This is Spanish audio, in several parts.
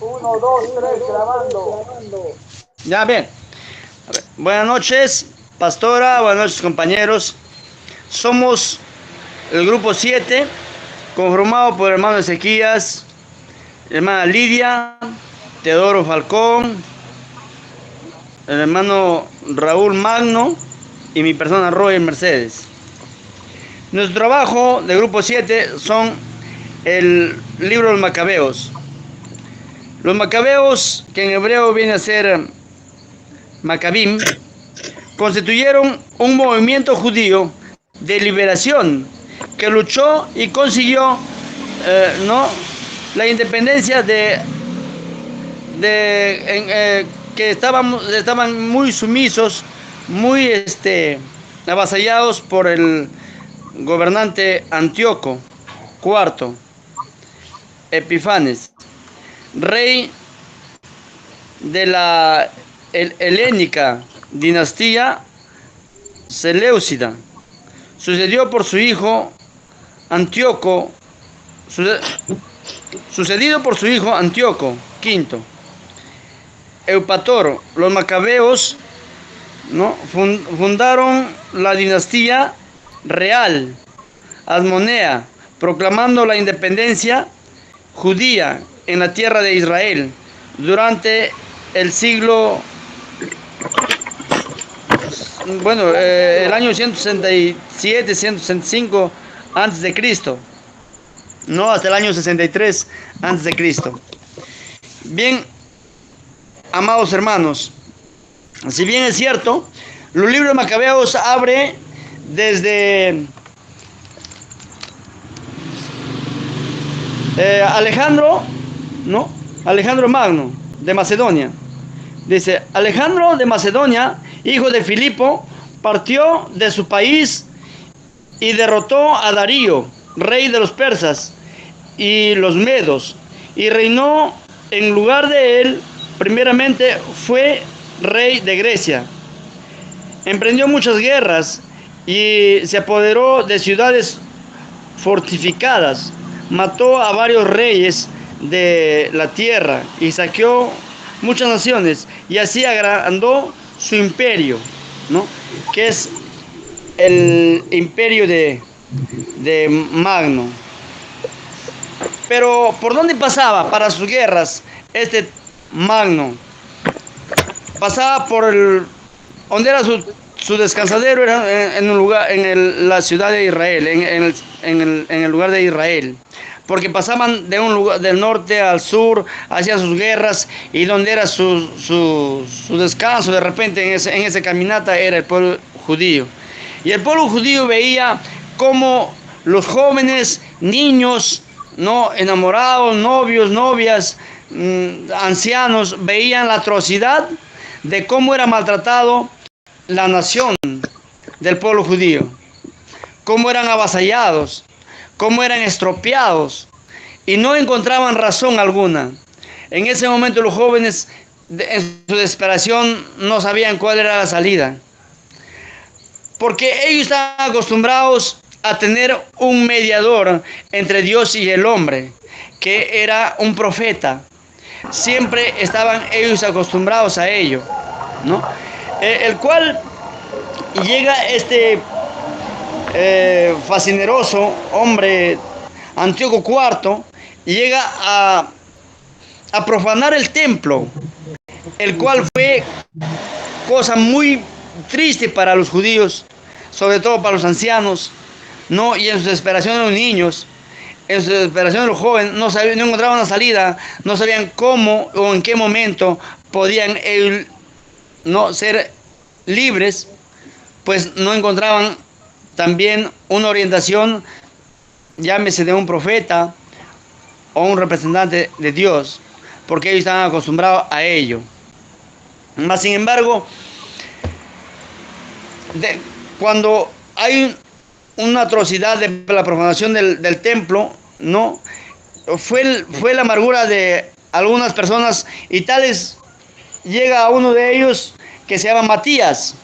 Uno, dos, tres, grabando. Ya, bien. A ver, buenas noches, pastora, buenas noches, compañeros. Somos el grupo 7, conformado por el hermano Ezequías, hermana Lidia, Teodoro Falcón, el hermano Raúl Magno y mi persona Roger Mercedes. Nuestro trabajo de grupo 7 son el libro de los Macabeos. Los Macabeos, que en hebreo viene a ser Macabim, constituyeron un movimiento judío de liberación que luchó y consiguió ¿no? la independencia que estaban muy sumisos, muy avasallados por el gobernante Antíoco IV Epifanes, rey de la helénica dinastía Seleucida. Sucedido por su hijo Antíoco V. Eupator. Los macabeos, ¿no? fundaron la dinastía real Asmonea, proclamando la independencia judía en la tierra de Israel durante el siglo, el año 167, 165 antes de Cristo, no hasta el año 63 antes de Cristo. Bien, amados hermanos, si bien es cierto, los libros de Macabeos abre desde Alejandro, ¿no? Alejandro Magno de Macedonia. Dice: Alejandro de Macedonia, hijo de Filipo, partió de su país y derrotó a Darío, rey de los persas y los medos, y reinó en lugar de él. Primeramente fue rey de Grecia. Emprendió muchas guerras y se apoderó de ciudades fortificadas. Mató a varios reyes de la tierra y saqueó muchas naciones, y así agrandó su imperio, ¿no? Que es el imperio de Magno. Pero ¿por dónde pasaba para sus guerras este Magno? Pasaba por donde era su descansadero, era en un lugar, la ciudad de Israel, en el lugar de Israel, porque pasaban de un lugar del norte al sur, hacia sus guerras, y donde era su descanso, de repente en esa caminata era el pueblo judío. Y el pueblo judío veía cómo los jóvenes, niños, no enamorados, novios, novias, ancianos, veían la atrocidad de cómo era maltratado la nación del pueblo judío, cómo eran avasallados, cómo eran estropeados, y no encontraban razón alguna. En ese momento los jóvenes, en su desesperación, no sabían cuál era la salida, porque ellos estaban acostumbrados a tener un mediador entre Dios y el hombre, que era un profeta. Siempre estaban ellos acostumbrados a ello, ¿no? El cual llega este fascineroso hombre, Antíoco IV, y llega a profanar el templo, el cual fue cosa muy triste para los judíos, sobre todo para los ancianos, ¿no? Y en su desesperación de los niños, en su desesperación de los jóvenes, no encontraban una salida, no sabían cómo o en qué momento podían ellos, no ser libres, pues no encontraban también una orientación, llámese de un profeta o un representante de Dios, porque ellos estaban acostumbrados a ello. Mas sin embargo, cuando hay una atrocidad de la profanación del templo, ¿no? Fue la amargura de algunas personas, y tales llega a uno de ellos que se llama Matías,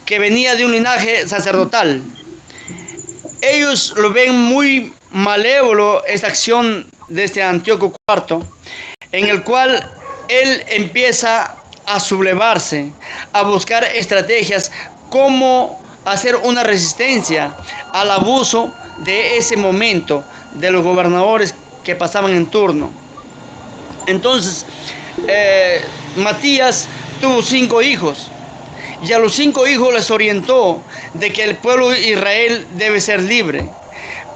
que venía de un linaje sacerdotal. Ellos lo ven muy malévolo esta acción de este Antíoco IV, en el cual él empieza a sublevarse, a buscar estrategias, cómo hacer una resistencia al abuso de ese momento de los gobernadores que pasaban en turno. Entonces, Matías tuvo 5 hijos y a los 5 hijos les orientó de que el pueblo de Israel debe ser libre.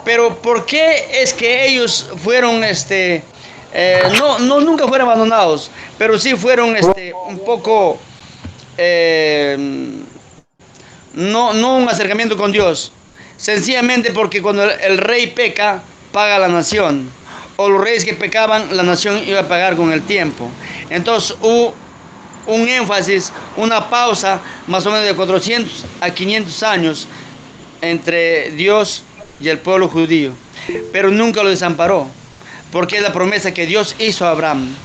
Pero ¿por qué es que ellos fueron, nunca fueron abandonados, pero sí fueron un poco, no un acercamiento con Dios? Sencillamente porque cuando el rey peca, paga la nación. O los reyes que pecaban, la nación iba a pagar con el tiempo. Entonces hubo un énfasis, una pausa más o menos de 400 a 500 años entre Dios y el pueblo judío. Pero nunca lo desamparó, porque es la promesa que Dios hizo a Abraham,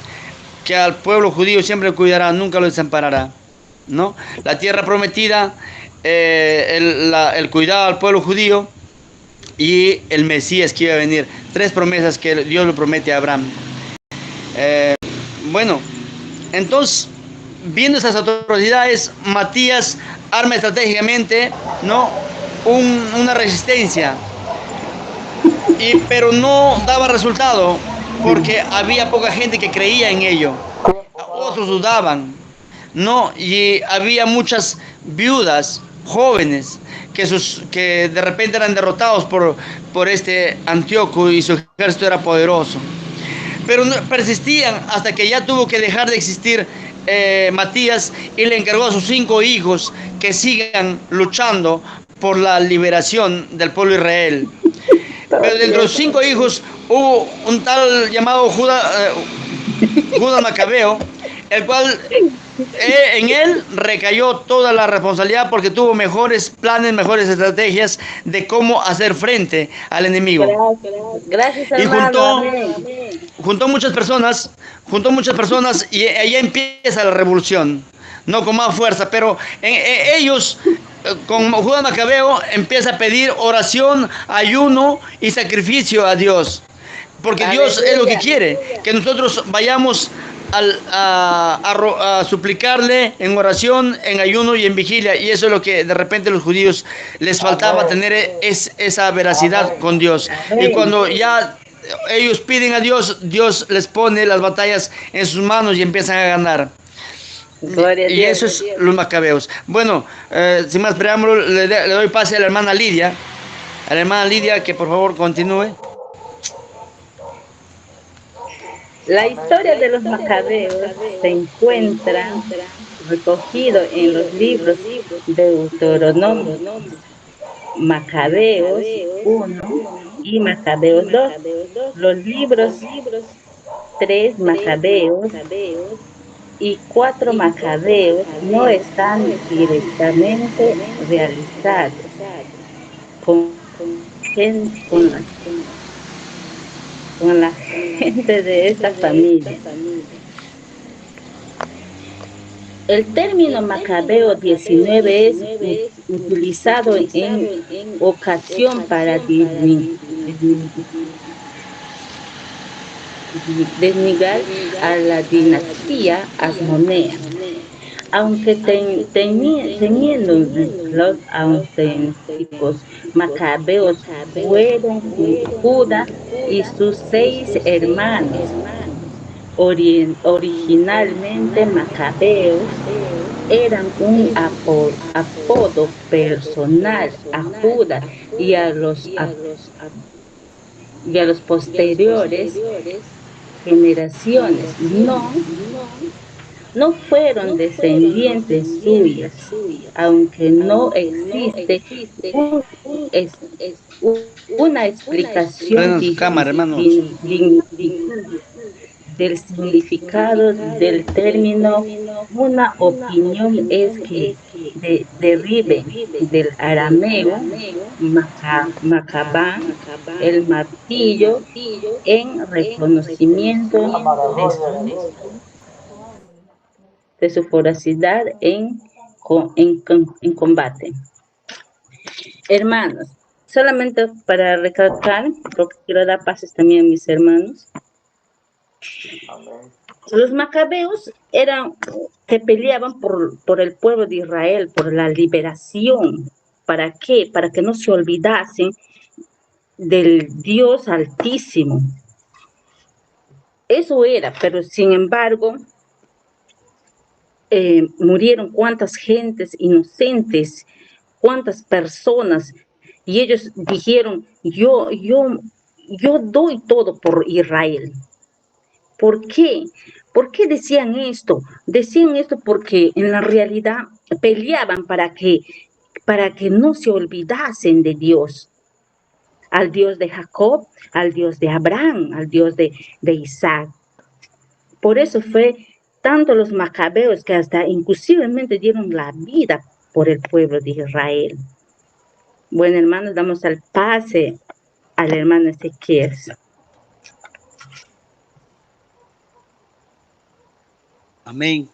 que al pueblo judío siempre lo cuidará, nunca lo desamparará, ¿no? La tierra prometida, el cuidado al pueblo judío y el Mesías que iba a venir. 3 promesas que Dios le promete a Abraham. Bueno, entonces, viendo esas atrocidades, Matías arma estratégicamente, ¿no?, una resistencia, pero no daba resultado porque había poca gente que creía en ello. Otros dudaban, ¿no? Y había muchas viudas jóvenes que de repente eran derrotados por este Antíoco y su ejército era poderoso. Pero persistían hasta que ya tuvo que dejar de existir Matías y le encargó a sus 5 hijos que sigan luchando por la liberación del pueblo de Israel. Pero dentro de los 5 hijos hubo un tal llamado Judas Macabeo, el cual en él recayó toda la responsabilidad porque tuvo mejores planes, mejores estrategias de cómo hacer frente al enemigo. Gracias, y hermano. juntó muchas personas y ahí empieza la revolución, no con más fuerza, pero ellos con Judas Macabeo empieza a pedir oración, ayuno y sacrificio a Dios, porque Dios es lo que quiere, que nosotros vayamos a suplicarle en oración, en ayuno y en vigilia, y eso es lo que de repente a los judíos les faltaba, tener esa veracidad con Dios. Y cuando ya ellos piden a Dios, Dios les pone las batallas en sus manos y empiezan a ganar. Y eso es los macabeos. Bueno, sin más preámbulo, le doy pase a la hermana Lidia. A la hermana Lidia, que por favor continúe. La historia de los macabeos se encuentra recogido en los libros de Deuteronomio, Macabeos 1 y Macabeos 2. Los libros 3 Macabeos y 4 Macabeos no están directamente realizados con la gente de esta familia. El término Macabeo 19 es utilizado en ocasión para desnigar a la dinastía asmonea, aunque teniendo los auténticos macabeos fueron Judá y sus 6 hermanos. Originalmente macabeos eran un apodo personal a Judá y a los posteriores generaciones. No fueron descendientes suyas, aunque no existe una explicación del significado del término. Una opinión es que derive del arameo macabán, el martillo, en reconocimiento de su voracidad en combate. Hermanos, solamente para recalcar, porque quiero dar pases también a mis hermanos. Amén. Los macabeos eran que peleaban por el pueblo de Israel, por la liberación. ¿Para qué? Para que no se olvidasen del Dios Altísimo. Eso era, pero sin embargo, murieron cuántas gentes inocentes, cuántas personas, y ellos dijeron, yo doy todo por Israel. ¿Por qué? ¿Por qué decían esto? Decían esto porque en la realidad peleaban para que no se olvidasen de Dios, al Dios de Jacob, al Dios de Abraham, al Dios de Isaac. Por eso fue tanto los macabeos que hasta inclusivamente dieron la vida por el pueblo de Israel. Bueno, hermanos, damos al pase al hermano Ezequiel. Amén.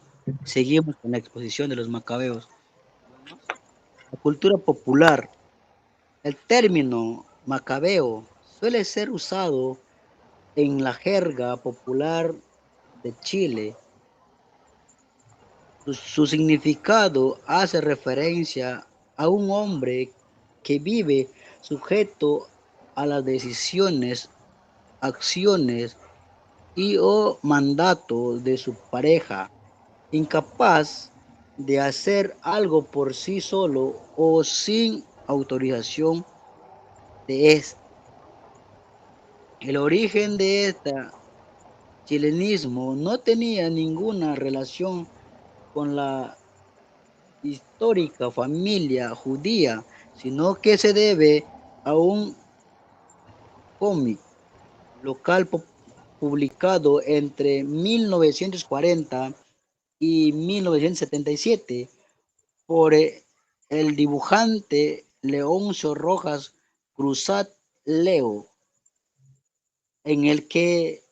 Seguimos con la exposición de los macabeos. La cultura popular. El término macabeo suele ser usado en la jerga popular de Chile. Su significado hace referencia a un hombre que vive sujeto a las decisiones, acciones y o mandato de su pareja, incapaz de hacer algo por sí solo o sin autorización de éste. El origen de este chilenismo no tenía ninguna relación con la histórica familia judía, sino que se debe a un cómic local publicado entre 1940 y 1977 por el dibujante Leoncio Rojas Cruzat Leo, en el que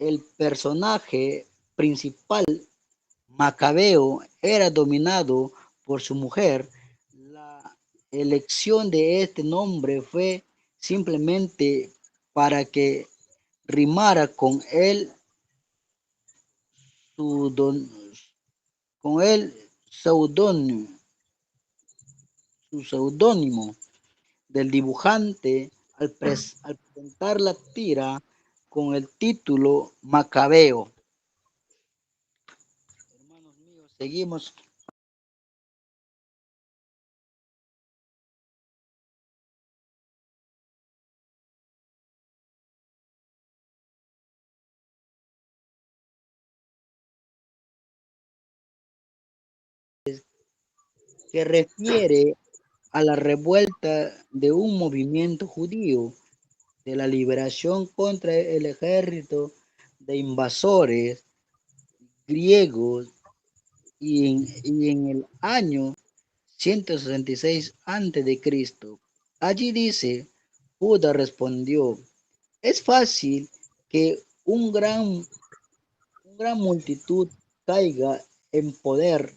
el personaje principal, Macabeo, era dominado por su mujer. La elección de este nombre fue simplemente para que rimara pseudón- con el seudónimo, su seudónimo del dibujante al presentar la tira con el título Macabeo. Hermanos míos, seguimos. Que refiere a la revuelta de un movimiento judío de la liberación contra el ejército de invasores griegos y en el año 166 a.C. Allí dice, Judá respondió, es fácil que un gran multitud caiga en poder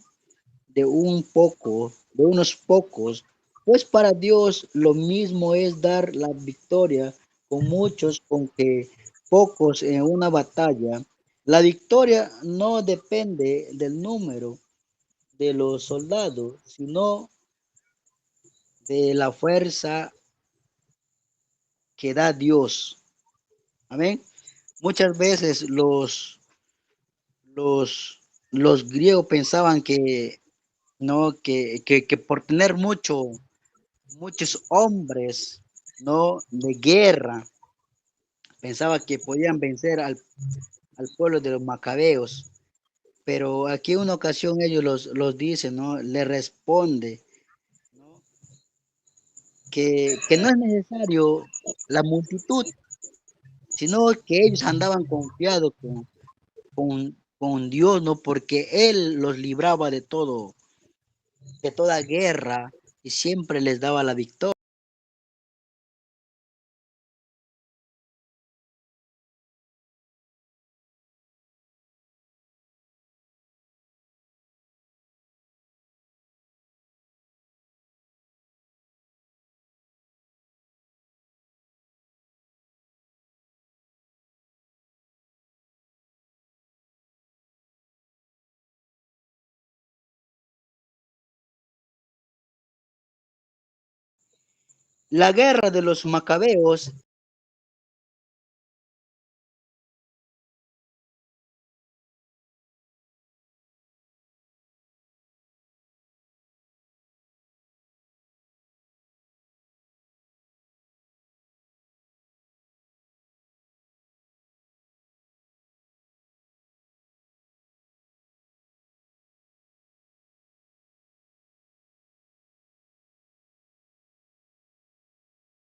de unos pocos, pues para Dios lo mismo es dar la victoria con muchos con que pocos en una batalla. La victoria no depende del número de los soldados, sino de la fuerza que da Dios. Amén. Muchas veces los, los griegos pensaban que, no, que por tener muchos hombres, ¿no? De guerra, pensaba que podían vencer al pueblo de los macabeos, pero aquí en una ocasión ellos los dicen, ¿no? Le responde, ¿no? Que no es necesario la multitud, sino que ellos andaban confiados con Dios, ¿no? Porque Él los libraba de toda guerra y siempre les daba la victoria. La guerra de los macabeos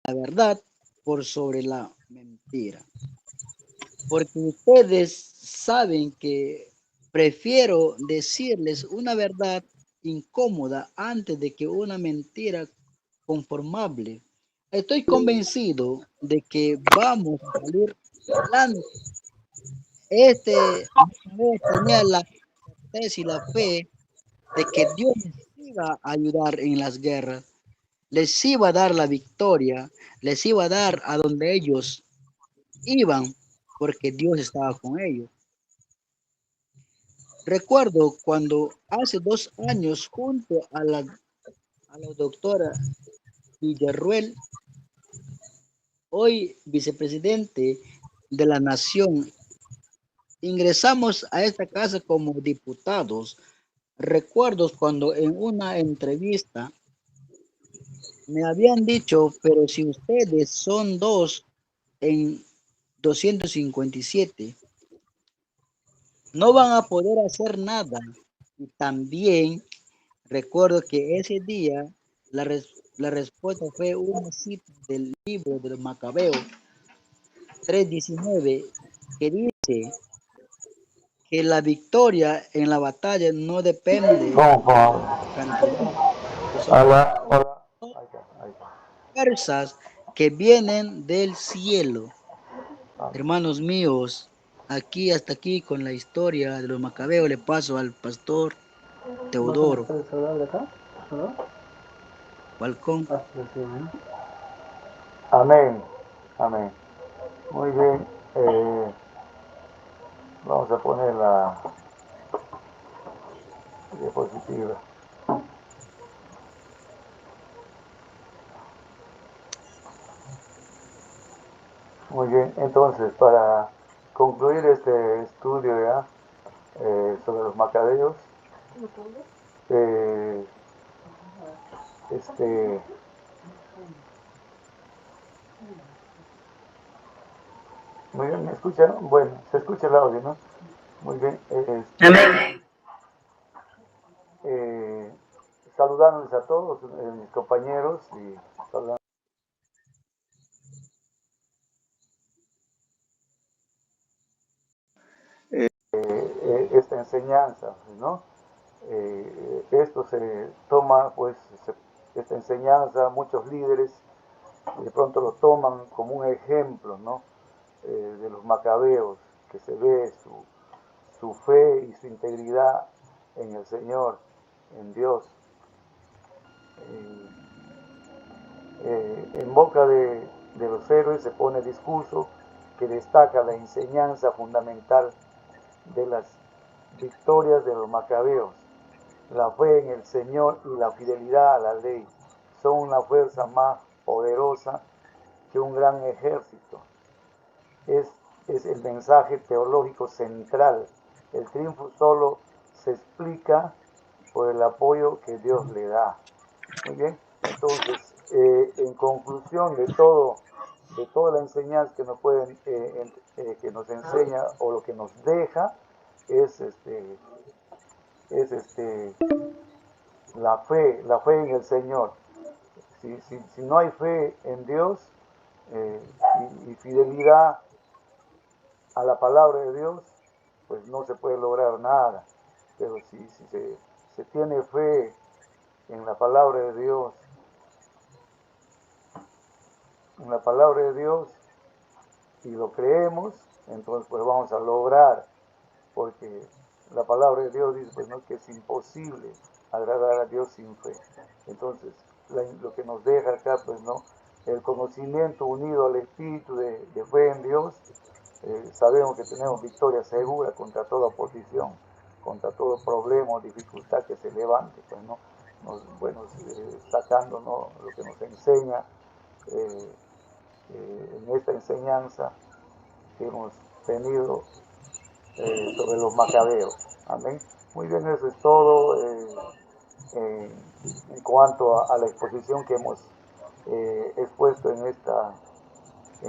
la verdad por sobre la mentira. Porque ustedes saben que prefiero decirles una verdad incómoda antes de que una mentira conformable. Estoy convencido de que vamos a salir adelante. Este Macabeo tenía la certeza y la fe de que Dios les iba a ayudar en las guerras, les iba a dar la victoria, les iba a dar a donde ellos iban, porque Dios estaba con ellos. Recuerdo cuando hace 2 años, junto a la doctora Villarruel, hoy vicepresidente de la Nación, ingresamos a esta casa como diputados. Recuerdo cuando en una entrevista me habían dicho, pero si ustedes son dos en 257, no van a poder hacer nada. Y también recuerdo que ese día la respuesta fue una cita del libro de los Macabeos 3:19, que dice que la victoria en la batalla no depende ¿Cómo, de cómo? la cantidad, que son Hola, hola. Ahí está, ahí está. fuerzas que vienen del cielo. Vamos. Hermanos míos, aquí hasta aquí con la historia de los Macabeos le paso al pastor ¿No se me Teodoro sale el celular de acá? ¿No? Balcón. Ah, sí, sí, ¿no? Amén, amén. Muy bien. Vamos a poner la diapositiva. Muy bien. Entonces, para concluir este estudio ya sobre los macabeos, eh, este, muy bien, ¿me escuchan? Bueno, se escucha el audio, ¿no? Muy bien. Amén. Eh, saludándoles a todos mis compañeros y saludando esta enseñanza, ¿no? Esto se toma, pues, esta enseñanza, muchos líderes de pronto lo toman como un ejemplo, ¿no? De los macabeos, que se ve su fe y su integridad en el Señor, en Dios. Eh, en boca de los héroes se pone discurso que destaca la enseñanza fundamental de las victorias de los macabeos. La fe en el Señor y la fidelidad a la ley son una fuerza más poderosa que un gran ejército. Es, es el mensaje teológico central. El triunfo solo se explica por el apoyo que Dios le da. Muy bien, entonces, en conclusión de toda la enseñanza que nos pueden, que nos enseña o lo que nos deja, es es la fe en el Señor. Si no hay fe en Dios eh, y fidelidad a la palabra de Dios, pues no se puede lograr nada. Pero si se tiene fe en la palabra de Dios, en la palabra de Dios, y lo creemos, entonces pues vamos a lograr, porque la palabra de Dios dice pues no que es imposible agradar a Dios sin fe. Entonces lo que nos deja acá pues no, el conocimiento unido al espíritu de fe en Dios, sabemos que tenemos victoria segura contra toda oposición, contra todo problema o dificultad que se levante, pues no, bueno, sacando, ¿no?, lo que nos enseña en esta enseñanza que hemos tenido sobre los macabeos. Amén. Muy bien, eso es todo en cuanto a la exposición que hemos expuesto en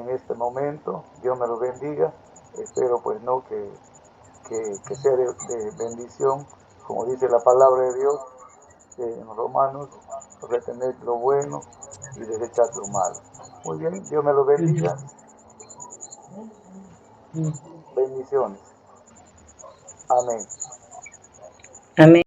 este momento. Dios me lo bendiga. Espero pues no que sea de bendición, como dice la palabra de Dios en Romanos, retener lo bueno y desechar lo malo. Muy bien, Dios me lo bendiga. Bendiciones. Amén. Amén.